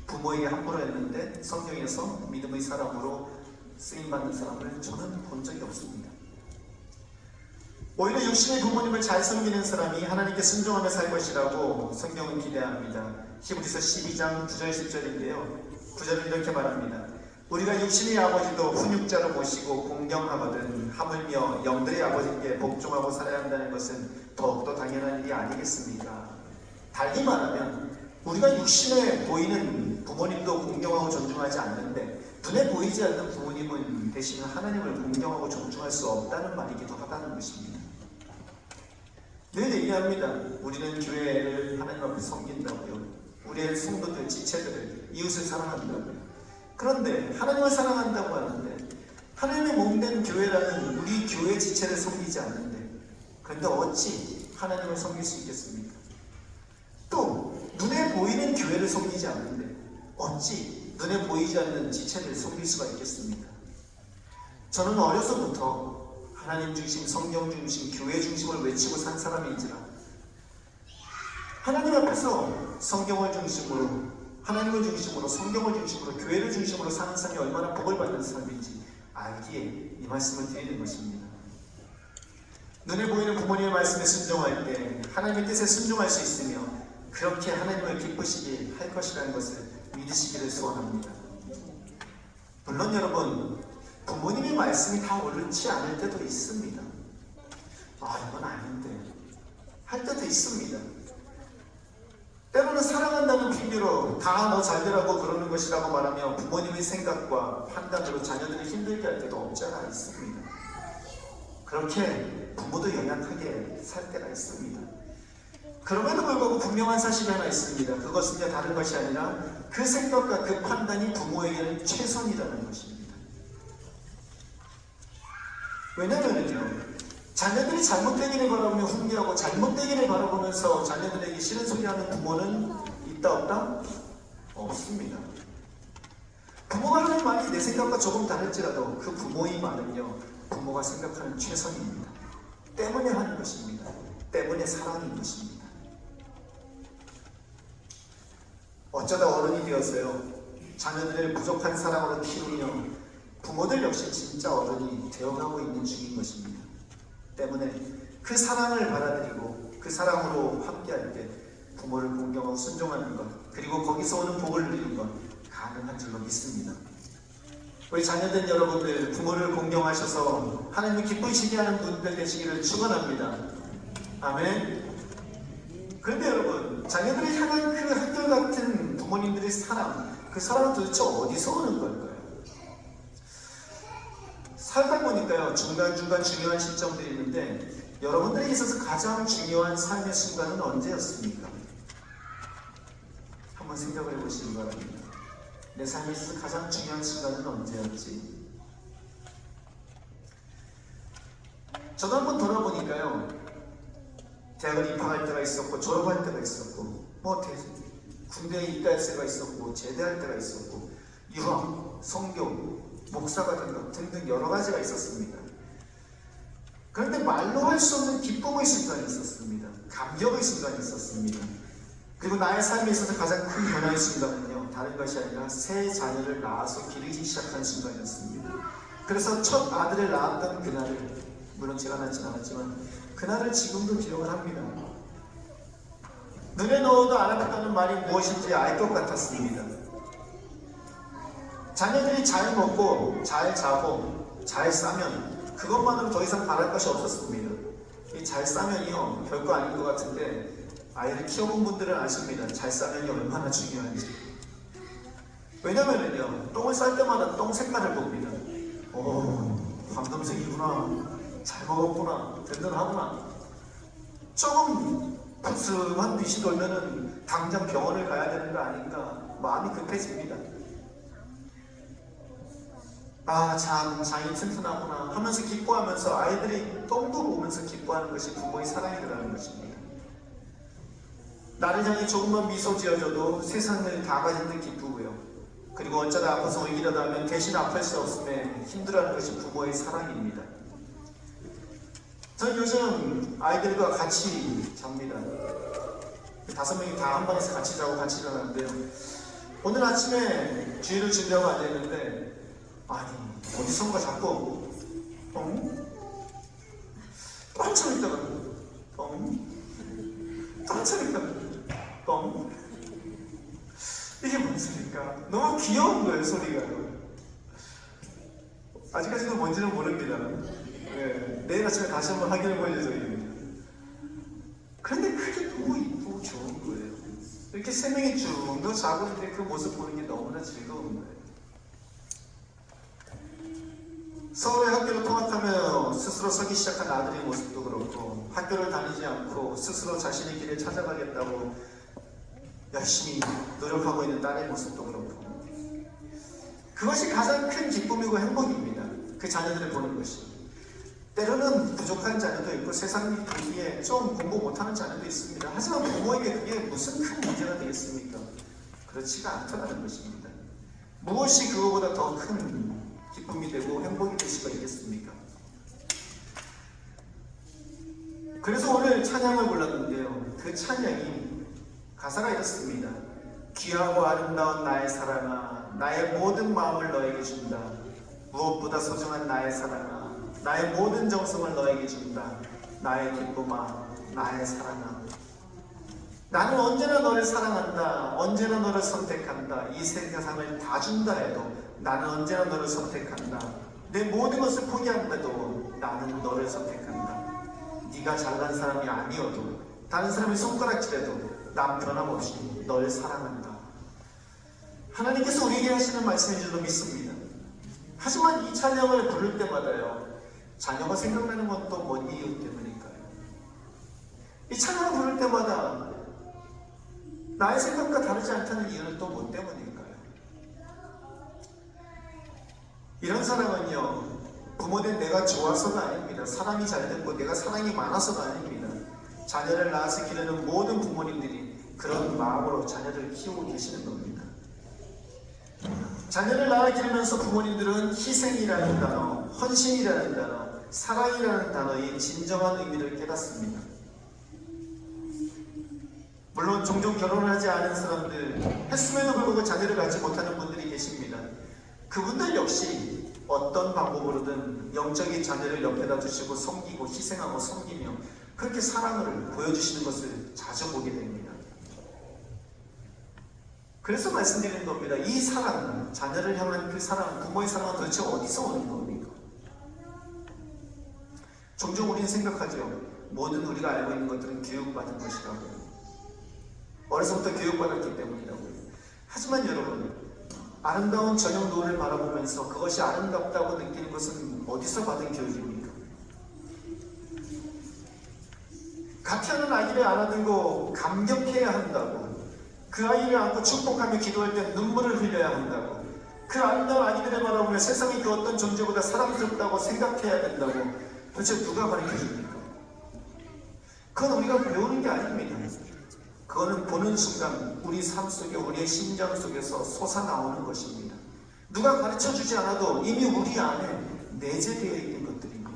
부모에게 함부로 했는데 성경에서 믿음의 사람으로 쓰임받는 사람을 저는 본 적이 없습니다. 오히려 육신의 부모님을 잘 섬기는 사람이 하나님께 순종하며 살 것이라고 성경은 기대합니다. 히브리서 12장 9절 10절인데요 9절은 이렇게 말합니다. 우리가 육신의 아버지도 훈육자로 모시고 공경하거든 하물며 영들의 아버지께 복종하고 살아야 한다는 것은 더욱더 당연한 일이 아니겠습니까? 달리 말하면 우리가 육신에 보이는 부모님도 공경하고 존중하지 않는데 눈에 보이지 않는 부모님은 대신 하나님을 공경하고 존중할 수 없다는 말이기도 하다는 것입니다. 늘 얘기합니다. 우리는 교회를 하나님 앞에 섬긴다고요. 우리의 성도들, 지체들을, 이웃을 사랑한다고요. 그런데 하나님을 사랑한다고 하는데 하나님의 몸된 교회라는 우리 교회 지체를 섬기지 않는데 그런데 어찌 하나님을 섬길 수 있겠습니까? 또 눈에 보이는 교회를 섬기지 않는데 어찌 눈에 보이지 않는 지체를 섬길 수가 있겠습니까? 저는 어려서부터 하나님 중심, 성경 중심, 교회 중심을 외치고 산 사람인지라 하나님 앞에서 성경을 중심으로, 하나님을 중심으로, 성경을 중심으로, 교회를 중심으로 사는 삶이 얼마나 복을 받는 삶인지 알기에 이 말씀을 드리는 것입니다. 눈에 보이는 부모님의 말씀에 순종할 때 하나님의 뜻에 순종할 수 있으며 그렇게 하나님을 기쁘시게 할 것이라는 것을 믿으시기를 소원합니다. 물론 여러분, 부모님의 말씀이 다 옳지 않을 때도 있습니다. 이건 아닌데 할 때도 있습니다. 때로는 사랑한다는 핑계로 다 너 잘되라고 그러는 것이라고 말하며 부모님의 생각과 판단으로 자녀들을 힘들게 할 때도 없지 않아 있습니다. 그렇게 부모도 연약하게 살 때가 있습니다. 그럼에도 불구하고 분명한 사실이 하나 있습니다. 그것은요 다른 것이 아니라 그 생각과 그 판단이 부모에게는 최선이라는 것입니다. 왜냐면요 자녀들이 잘못되기를 바라보며 훈계하고 잘못되기를 바라보면서 자녀들에게 싫은 소리 하는 부모는 있다 없다? 없습니다. 부모가 하는 말이 내 생각과 조금 다를지라도 그 부모의 말은요 부모가 생각하는 최선입니다. 때문에 하는 것입니다. 때문에 사랑인 것입니다. 어쩌다 어른이 되었어요. 자녀들을 부족한 사랑으로 키우며 부모들 역시 진짜 어른이 되어가고 있는 중인 것입니다. 때문에 그 사랑을 받아들이고 그 사랑으로 함께할 때 부모를 공경하고 순종하는 것 그리고 거기서 오는 복을 누리는 것 가능한 줄로 믿습니다. 우리 자녀된 여러분들 부모를 공경하셔서 하나님을 기쁘시게 하는 분들 되시기를 축원합니다. 아멘. 그런데 여러분 자녀들을 향한 그 한결같은 부모님들의 사랑 그 사랑은 도대체 어디서 오는 걸까요? 살다 보니까요 중간중간 중요한 시점들이 있는데 여러분들에게 있어서 가장 중요한 삶의 순간은 언제였습니까? 한번 생각을 해보시기 바랍니다. 내 삶에 있어서 가장 중요한 순간은 언제였지? 저도 한번 돌아보니까요 대학을 입학할 때가 있었고 졸업할 때가 있었고 군대에 입대할 때가 있었고 제대할 때가 있었고 유학, 성교, 목사가 된 것 등등 여러 가지가 있었습니다. 그런데 말로 할 수 없는 기쁨의 순간이 있었습니다. 감격의 순간이 있었습니다. 그리고 나의 삶에 있어서 가장 큰 변화의 순간은요 다른 것이 아니라 새 자녀를 낳아서 기르기 시작한 순간이었습니다. 그래서 첫 아들을 낳았던 그날을 물론 제가 낳진 않았지만 그날을 지금도 기억을 합니다. 눈에 넣어도 알아듣다는 말이 무엇인지 알 것 같았습니다. 자녀들이 잘 먹고 잘 자고 잘 싸면 그것만으로 더 이상 바랄 것이 없었습니다. 이 잘 싸면이요 별거 아닌 것 같은데 아이를 키워본 분들은 아십니다. 잘 싸면이 얼마나 중요한지. 왜냐면은요 똥을 쌀 때마다 똥 색깔을 봅니다. 황금색이구나, 잘 먹었구나, 든든하구나. 조금 부스한 빛이 돌면은 당장 병원을 가야 되는 거 아닌가 마음이 급해집니다. 참 장이 튼튼하구나 하면서 기뻐하면서 아이들이 똥도 보면서 기뻐하는 것이 부모의 사랑이라는 것입니다. 나를 향해 조금만 미소 지어줘도 세상을 다 가진 듯 기쁘고요. 그리고 어쩌다 아파서 울기라도 하면 대신 아플 수 없음에 힘들어하는 것이 부모의 사랑입니다. 저는 요즘 아이들과 같이 잡니다. 5명이 다 한 방에서 같이 자고 같이 일어나는데요. 오늘 아침에 주일을 준비하고 앉아있는데 어디선가 자꾸 한참 있다가 한참 있다가 이게 뭔 소리일까? 너무 귀여운 거예요 소리가. 아직까지도 뭔지는 모릅니다. 내일 아침에 다시 한번 확인해 볼 예정입니다. 그런데 그게 너무 이쁘고 좋은 거예요. 이렇게 세 명이 쭉 더 자고 있는데 그 모습 보는 게 너무나 즐거운 거예요. 서울의 학교를 통학하며 스스로 서기 시작한 아들의 모습도 그렇고, 학교를 다니지 않고 스스로 자신의 길을 찾아가겠다고 열심히 노력하고 있는 딸의 모습도 그렇고, 그것이 가장 큰 기쁨이고 행복입니다. 그 자녀들을 보는 것이. 때로는 부족한 자녀도 있고 세상 보기에 좀 공부 못하는 자녀도 있습니다. 하지만 부모에게 그게 무슨 큰 문제가 되겠습니까? 그렇지가 않다는 것입니다. 무엇이 그거보다 더 큰 기쁨이 되고 행복이 될 수가 있겠습니까? 그래서 오늘 찬양을 불렀는데요. 그 찬양이 가사가 이렇습니다. 귀하고 아름다운 나의 사랑아, 나의 모든 마음을 너에게 준다. 무엇보다 소중한 나의 사랑아, 나의 모든 정성을 너에게 준다. 나의 기쁨아, 나의 사랑아. 나는 언제나 너를 사랑한다. 언제나 너를 선택한다. 이 세상을 다 준다 해도 나는 언제나 너를 선택한다. 내 모든 것을 포기한데도 나는 너를 선택한다. 네가 잘난 사람이 아니어도 다른 사람이 손가락질해도 난 변함없이 널 사랑한다. 하나님께서 우리에게 하시는 말씀인 줄로 믿습니다. 하지만 이 찬양을 부를 때마다요, 자녀가 생각나는 건 또 뭔 이유 때문일까요? 이 찬양을 부를 때마다 나의 생각과 다르지 않다는 이유는 또 뭐 때문일까요? 이런 사랑은요, 부모된 내가 좋아서가 아닙니다. 사람이 잘됐고 내가 사랑이 많아서가 아닙니다. 자녀를 낳아서 기르는 모든 부모님들이 그런 마음으로 자녀를 키우고 계시는 겁니다. 자녀를 낳아 기르면서 부모님들은 희생이라는 단어, 헌신이라는 단어, 사랑이라는 단어의 진정한 의미를 깨닫습니다. 물론 종종 결혼을 하지 않은 사람들, 했음에도 불구하고 자녀를 갖지 못하는 분들이 계십니다. 그분들 역시 어떤 방법으로든 영적인 자녀를 옆에다 두시고 섬기고 희생하고 섬기며 그렇게 사랑을 보여주시는 것을 자주 보게 됩니다. 그래서 말씀드리는 겁니다. 이 사랑, 자녀를 향한 그 사랑, 부모의 사랑은 도대체 어디서 오는 겁니까? 종종 우리는 생각하죠. 모든 우리가 알고 있는 것들은 교육받은 것이라고. 어려서부터 교육받았기 때문이라고요. 하지만 여러분, 아름다운 저녁 노을을 바라보면서 그것이 아름답다고 느끼는 것은 어디서 받은 교육입니까? 가케하는 아기를 안아들고 감격해야 한다고, 그 아이를 안고 축복하며 기도할 때 눈물을 흘려야 한다고, 그 아름다운 아기들을 바라보며 세상이 그 어떤 존재보다 사랑스럽다고 생각해야 된다고 도대체 누가 가르쳐줍니까? 그건 우리가 배우는 게 아닙니다. 그거는 보는 순간 우리 삶 속에, 우리의 심장 속에서 솟아나오는 것입니다. 누가 가르쳐주지 않아도 이미 우리 안에 내재되어 있는 것들입니다.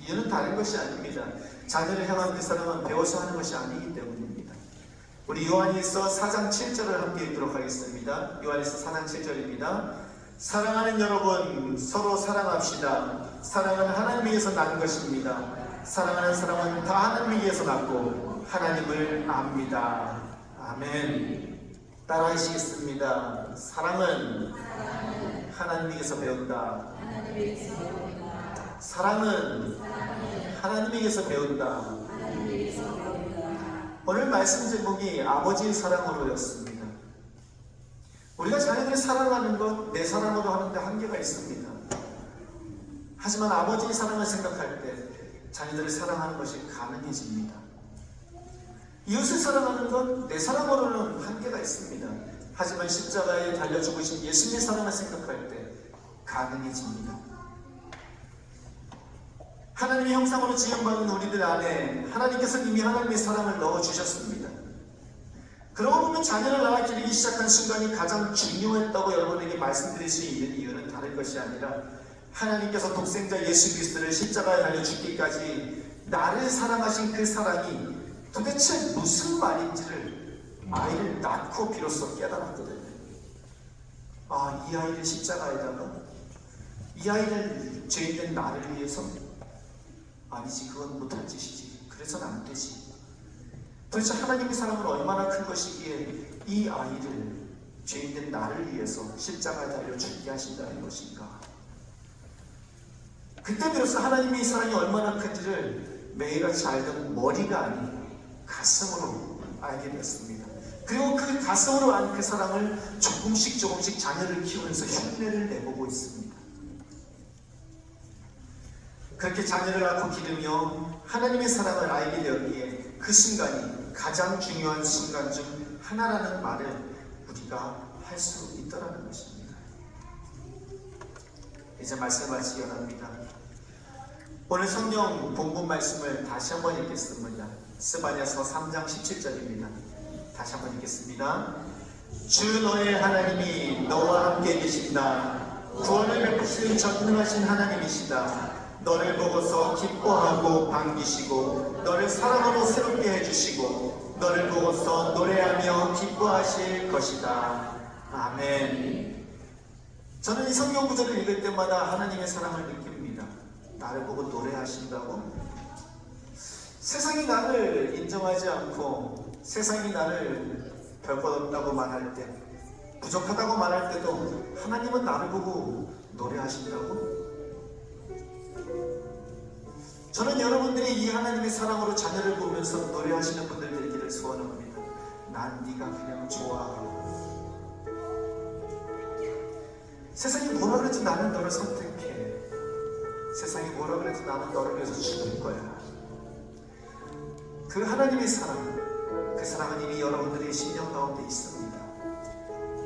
이유는 다른 것이 아닙니다. 자녀를 향한 그 사랑은 배워서 하는 것이 아니기 때문입니다. 우리 요한일서 4장 7절을 함께 읽도록 하겠습니다. 요한일서 4장 7절입니다. 사랑하는 여러분, 서로 사랑합시다. 사랑은 하나님에게서 난 것입니다. 사랑하는 사람은 다 하나님에게서 났고 하나님을 압니다. 아멘. 따라하시겠습니다. 사랑은 하나님에게서 배운다. 사랑은 하나님에게서 배운다. 오늘 말씀 제목이 아버지의 사랑으로였습니다. 우리가 자녀들을 사랑하는 것, 내 사랑으로 하는데 한계가 있습니다. 하지만 아버지의 사랑을 생각할 때 자녀들을 사랑하는 것이 가능해집니다. 이웃을 사랑하는 건 내 사랑으로는 한계가 있습니다. 하지만 십자가에 달려 죽으신 예수님의 사랑을 생각할 때 가능해집니다. 하나님의 형상으로 지음받은 우리들 안에 하나님께서 이미 하나님의 사랑을 넣어주셨습니다. 그러고 보면 자녀를 낳아 기르기 시작한 순간이 가장 중요했다고 여러분에게 말씀드릴 수 있는 이유는 다른 것이 아니라 하나님께서 독생자 예수 그리스도를 십자가에 달려 죽기까지 나를 사랑하신 그 사랑이 도대체 무슨 말인지를 아이를 낳고 비로소 깨달았거든요. 아, 이 아이를 십자가에다가, 이 아이를 죄인된 나를 위해서? 아니지, 그건 못할 짓이지. 그래서는 안 되지. 도대체 하나님의 사랑은 얼마나 큰 것이기에 이 아이를 죄인된 나를 위해서 십자가에 달려 죽게 하신다는 것인가. 그때 비로소 하나님의 사랑이 얼마나 큰지를 매일같이 알던 머리가 아닌 가슴으로 알게 되었습니다. 그리고 그 가슴으로 안 그 사랑을 조금씩 자녀를 키우면서 흉내를 내보고 있습니다. 그렇게 자녀를 낳고 기르며 하나님의 사랑을 알게 되었기에 그 순간이 가장 중요한 순간 중 하나라는 말을 우리가 할 수 있더라는 것입니다. 이제 말씀 마치기 원합니다. 오늘 성경 본문 말씀을 다시 한번 읽겠습니다. 스바냐서 3장 17절입니다. 다시 한번 읽겠습니다. 주 너의 하나님이 너와 함께 계신다. 구원을 베푸시는 전능하신 하나님이시다. 너를 보고서 기뻐하고 반기시고 너를 사랑으로 새롭게 해주시고 너를 보고서 노래하며 기뻐하실 것이다. 아멘. 저는 이 성경 구절을 읽을 때마다 하나님의 사랑을 느낍니다. 나를 보고 노래하신다고? 세상이 나를 인정하지 않고 세상이 나를 별것 없다고 말할 때, 부족하다고 말할 때도 하나님은 나를 보고 노래하신다고? 저는 여러분들이 이 하나님의 사랑으로 자녀를 보면서 노래하시는 분들 되기를 소원합니다. 난 네가 그냥 좋아. 세상이 뭐라 그래도 나는 너를 선택해. 세상이 뭐라 그래도 나는 너를 위해서 죽을 거야. 그 하나님의 사랑, 그 사랑은 이미 여러분들의 심령 가운데 있습니다.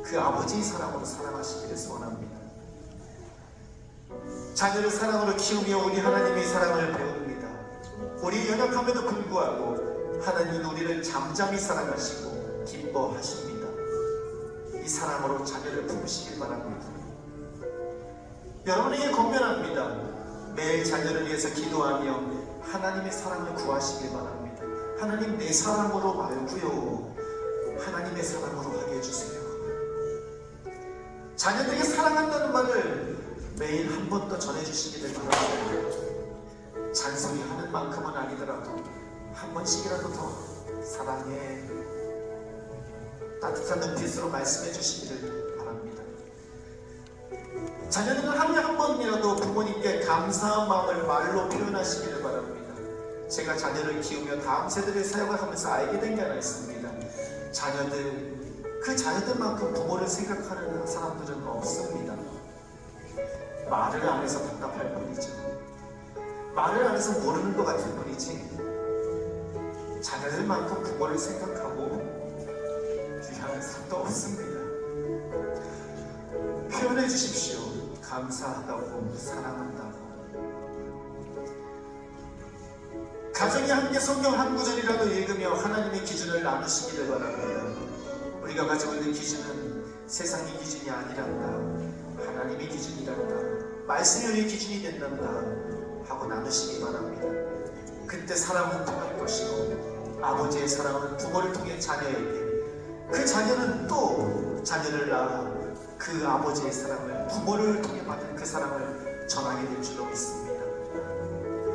그 아버지의 사랑으로 사랑하시기를 소원합니다. 자녀를 사랑으로 키우며 우리 하나님의 사랑을 배웁니다. 우리 연약함에도 불구하고 하나님은 우리를 잠잠히 사랑하시고 기뻐하십니다. 이 사랑으로 자녀를 품으시길 바랍니다. 여러분에게 권면합니다. 매일 자녀를 위해서 기도하며 하나님의 사랑을 구하시길 바랍니다. 하나님 내 사랑으로 말고요, 하나님의 사랑으로 하게 해주세요. 자녀들에게 사랑한다는 말을 매일 한 번 더 전해주시기를 바랍니다. 잔소리하는 만큼은 아니더라도 한 번씩이라도 더 사랑해, 따뜻한 눈빛으로 말씀해 주시기를 바랍니다. 자녀들은 하루에 한 번이라도 부모님께 감사한 마음을 말로 표현하시기를 바랍니다. 제가 자녀를 키우며 다음 세대를 사역을 하면서 알게 된 게 하나 있습니다. 그 자녀들만큼 부모를 생각하는 사람들은 없습니다. 말을 안 해서 답답할 뿐이지, 말을 안 해서 모르는 것 같은 뿐이지, 자녀들만큼 부모를 생각하고 귀하는 사람도 없습니다. 표현해 주십시오. 감사하다고, 사랑한다고. 가정이 함께 성경 한 구절이라도 읽으며 하나님의 기준을 나누시기를 바랍니다. 우리가 가지고 있는 기준은 세상의 기준이 아니란다, 하나님의 기준이란다, 말씀이 우리의 기준이 된단다 하고 나누시기 바랍니다. 그때 사랑은 통할 것이고 아버지의 사랑은 부모를 통해 자녀에게, 그 자녀는 또 자녀를 낳아 그 아버지의 사랑을, 부모를 통해 받은 그 사랑을 전하게 될 줄로 믿습니다.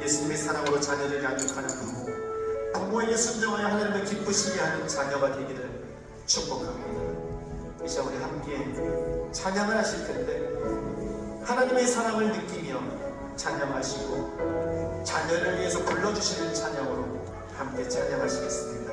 예수님의 사랑으로 자녀를 양육하는 부모, 부모에게 순종하여 하나님을 기쁘시게 하는 자녀가 되기를 축복합니다. 이제 우리 함께 찬양을 하실 텐데 하나님의 사랑을 느끼며 찬양하시고 자녀를 위해서 불러주시는 찬양으로 함께 찬양하시겠습니다.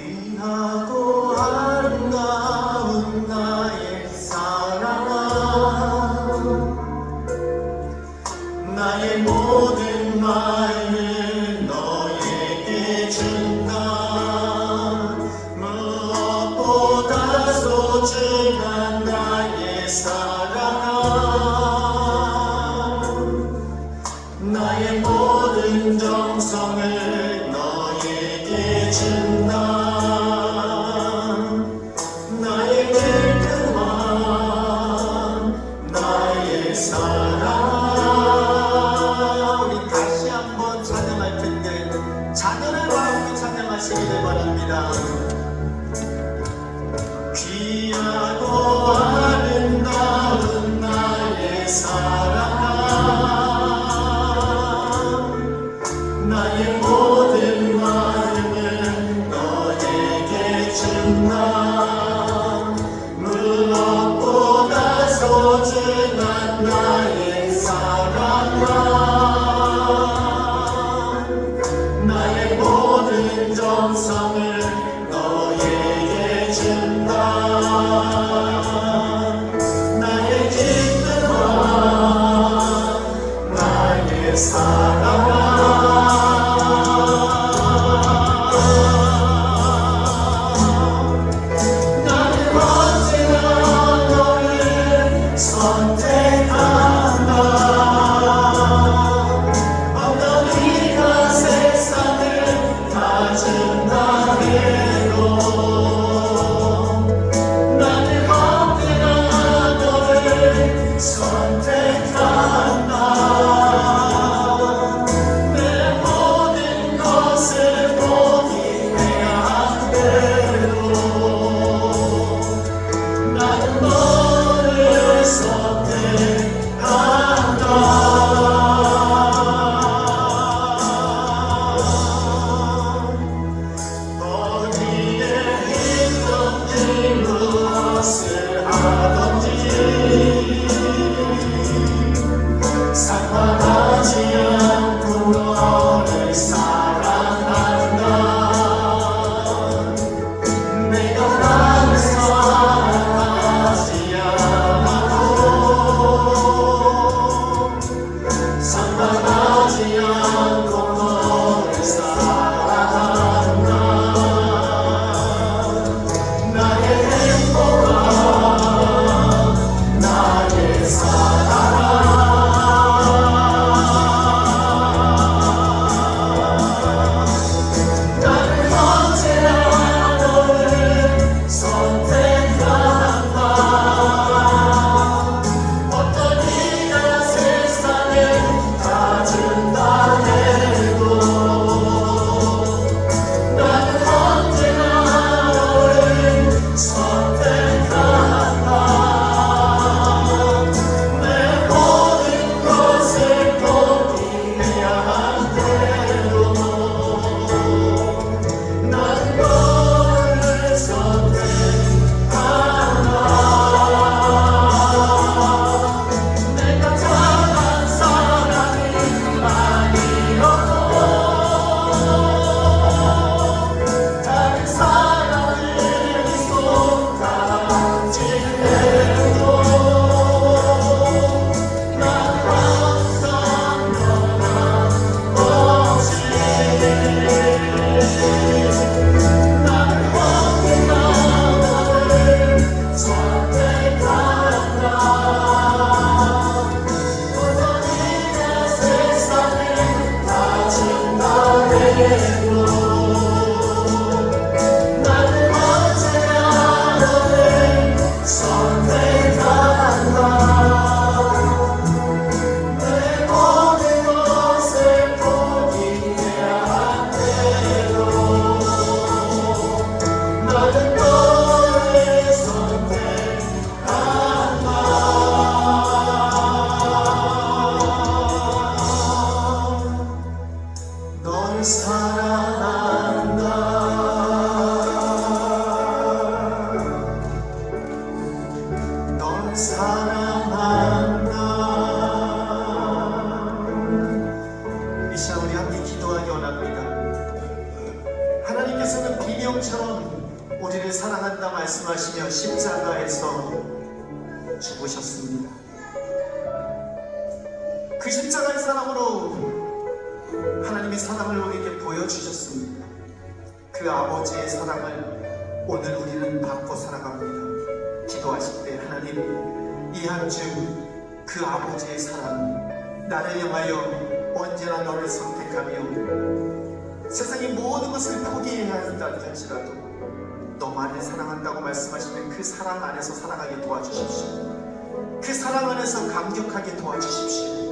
귀하고 아름다운 나의 사랑아, 나의 모든 마음을 너에게 준다. 무엇보다 소중한 나의 사랑아, 나의 모든 정성을 너에게 준다. 나의 깔끔한 나의 사랑. 우리 다시 한번 찬양할 텐데 자녀를 마음으로 찬양하시기를 바랍니다. 나의 사랑아 나의 모든 정성을 너에게 준다 나의 기쁨아 나의 사랑아 나는 언제나 너를 선택한다 어떤 이가 세상을 다 준다 해도 나는 언제나 너를 선택한다 내 모든 것을 포기해야 한대도 나는 너를 선택한다 어디에 있든지 무엇을 하든지 상관하지 않고 너를 사랑한다 내가 나를 사랑하지 않아도 상관하지 않고 너를 사랑한다 나의 행복아 나의 사랑아 나는 언제나 너를 선택한다 어떤 이가 세상을 다 준다 해도 나는 언제나 너를 선택한다 내 모든 것을 포기해야 한대도 나는 너를 선택한다 내가 당한 사랑이 아니어도 다른 사랑을 속닥지 해도 난 항상 너만 없이 나는 언제나 너를 선택한다 어떤 이가 세상을 다 준다 해도 나는 언제나 너를 선택한다 내 모든 것을 포기해야 한대도 나는 너를 선택한다 널 사랑한다 널 사랑한다 이 시간 우리 함께 기도하기 원합니다 하나님께서는 비명처럼 우리를 사랑한다 말씀하시며 십자가에서 죽으셨습니다 그 십자가의 사랑으로 하나님의 사랑을 우리에게 보여주셨습니다 그 아버지의 사랑을 오늘 우리는 받고 살아갑니다 기도하실 때 하나님 이 한 주 그 아버지의 사랑 나를 향하여 언제나 너를 선택하며 세상의 모든 것을 포기해야 한다 할지라도 너만을 사랑한다고 말씀하시는 그 사랑 안에서 살아가게 도와주십시오 그 사랑 안에서 감격하게 도와주십시오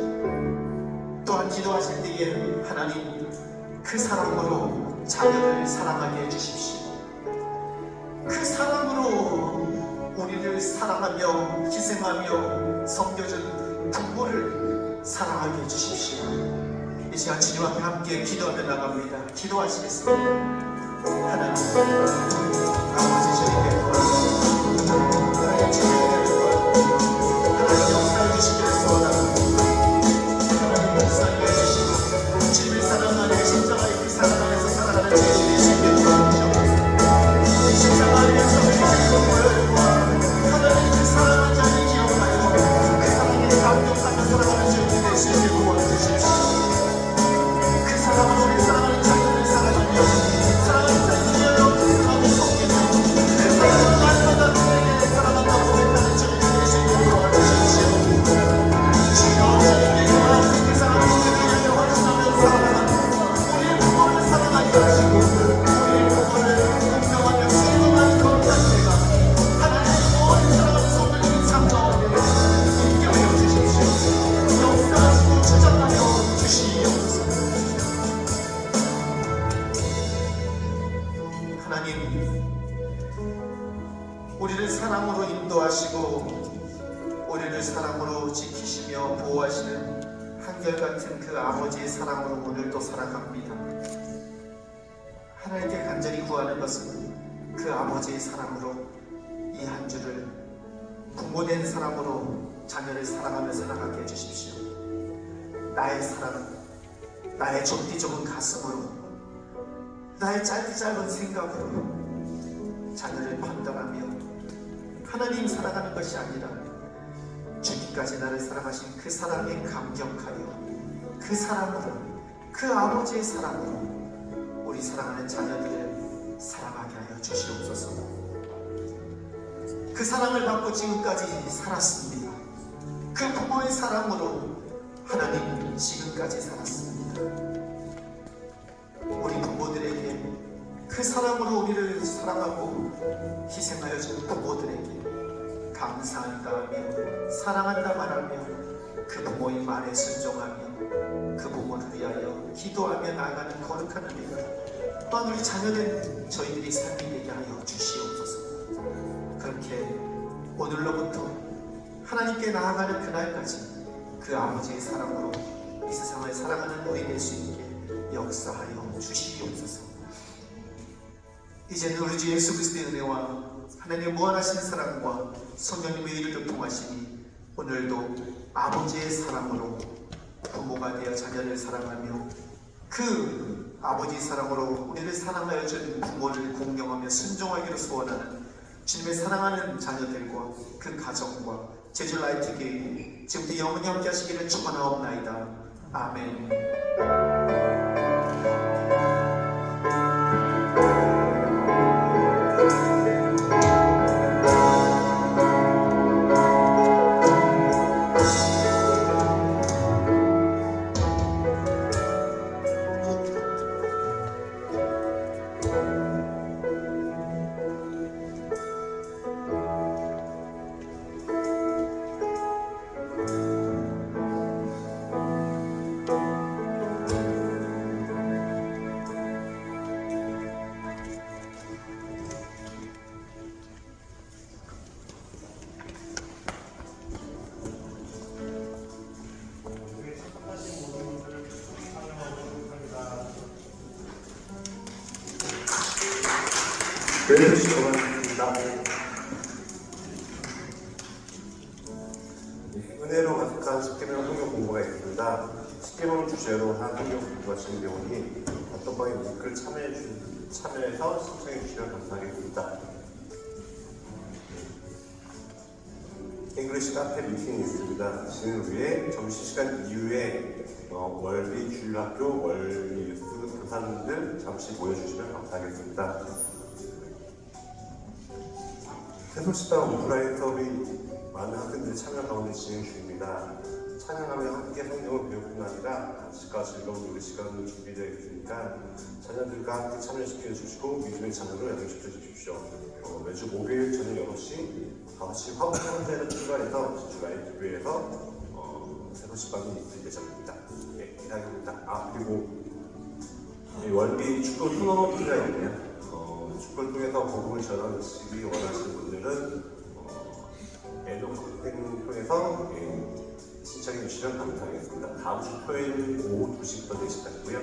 또한 기도하실 때에 하나님 그 사랑으로 자녀를 사랑하게 해주십시오 그 사랑으로 우리를 사랑하며 희생하며 섬겨준 부모를 사랑하게 해주십시오 이 시간 주님 앞에 함께 기도하며 나갑니다 기도하시겠습니다 하나님 아버지 주님께 하나님 주님께 하나님 역사해 주시기 위해서 우리를 사랑으로 지키시며 보호하시는 한결같은 그 아버지의 사랑으로 오늘도 살아갑니다. 하나님께 간절히 구하는 것은 그 아버지의 사랑으로 이 한 주를 부모된 사랑으로 자녀를 사랑하며 살아가게 해주십시오. 나의 사랑, 나의 좁디 좁은 가슴으로, 나의 짧디 짧은 생각으로 자녀를 판단하며 하나님 사랑하는 것이 아니라 주기까지 나를 사랑하신 그 사랑에 감격하여 그 사랑으로, 그 아버지의 사랑으로 우리 사랑하는 자녀들을 사랑하게 하여 주시옵소서. 그 사랑을 받고 지금까지 살았습니다. 그 부모의 사랑으로 하나님 지금까지 살았습니다. 우리 부모들에게 그 사랑으로 우리를 사랑하고 희생하여 준 부모들에게 감사한다 하며 사랑한다 말하며 그 부모의 말에 순종하며 그 부모를 위하여 기도하며 나아가는 거룩한 은혜가 또한 우리 자녀된 저희들이 삶이 되게 하여 주시옵소서. 그렇게 오늘로부터 하나님께 나아가는 그날까지 그 아버지의 사랑으로 이 세상을 사랑하는 우리 될 수 있게 역사하여 주시옵소서. 이제는 우리 주 예수 그리스도의 은혜와 하나님의 무한하신 사랑과 성령님의 의를 교통하시니 오늘도 아버지의 사랑으로 부모가 되어 자녀를 사랑하며 그 아버지의 사랑으로 우리를 사랑하여 준 부모를 공경하며 순종하기로 소원하는 주님의 사랑하는 자녀들과 그 가정과 제주 라이트 교회 지금부터 영원히 함께 하시기를 축원하옵나이다. 아멘. 교회를 시청하겠습니다. 은혜로 가득한 십계명 성경 공부가 있습니다. 십계명을 주제로 한 성경 공부가 진행되오니 어떤 방에 링크를 참여해서 신청해 주시면 감사하겠습니다. 잉글리시 카페 미팅이 있습니다. 진행 후에 점심시간 이후에 월미 주일학교 월미유스 교사님들 잠시 모여주시면 감사하겠습니다. 새소식당 오프라인 수업이 많은 학생들이 참여 가운데 진행 중입니다. 찬양하며 함께 성경을 배우뿐 아니라 간식과 즐거운 요리 시간도 준비되어 있으니까 자녀들과 함께 참여시켜 주시고 믿음의 자녀로 양육시켜 주십시오. 매주 목요일 저녁 6시 5시 화분 현대를 출발해서 제주 라이트 교회에서 새소식방이 있을 예정입니다. 예, 이상입니다. 그리고 월미 축구 토너먼트가 있네요. 축구를 통해서 복음을 전하시기 원하시는 분들은 애동학생 통해서 신청해 주시면 감사하겠습니다. 다음 주 토요일 오후 2시부터 4시까지고요.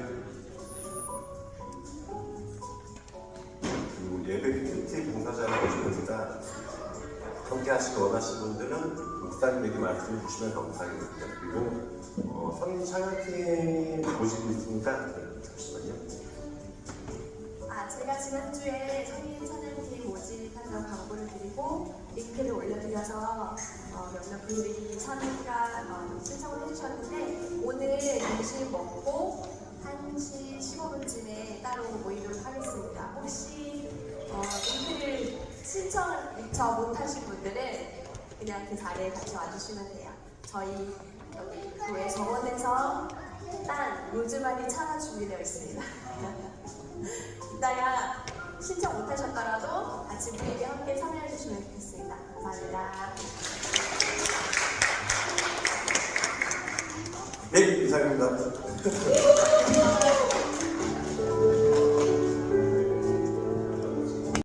그리고 예배 PPT 봉사자를 모집합니다. 함께 하시기 원하시는 분들은 목사님에게 말씀해 주시면 감사하겠습니다. 그리고 성인 찬양팀 모집이 있으니까 잠시만요. 제가 지난주에 성인 찬양팀 모집한다고 광고를 드리고 링크를 올려드려서 몇몇 분들이 참여가 신청을 해주셨는데 오늘 점심 먹고 1시 15분쯤에 따로 모이도록 하겠습니다. 혹시 링크를 신청을 미처 못하신 분들은 그냥 그 자리에 같이 와주시면 돼요. 저희 여기 교회 정원에서 딴 로즈마리 차가 준비되어 있습니다. 이따가 신청 못하셨더라도 같이 모임에 함께 참여해 주시면 좋겠습니다. 감사합니다. 네, 이상입니다.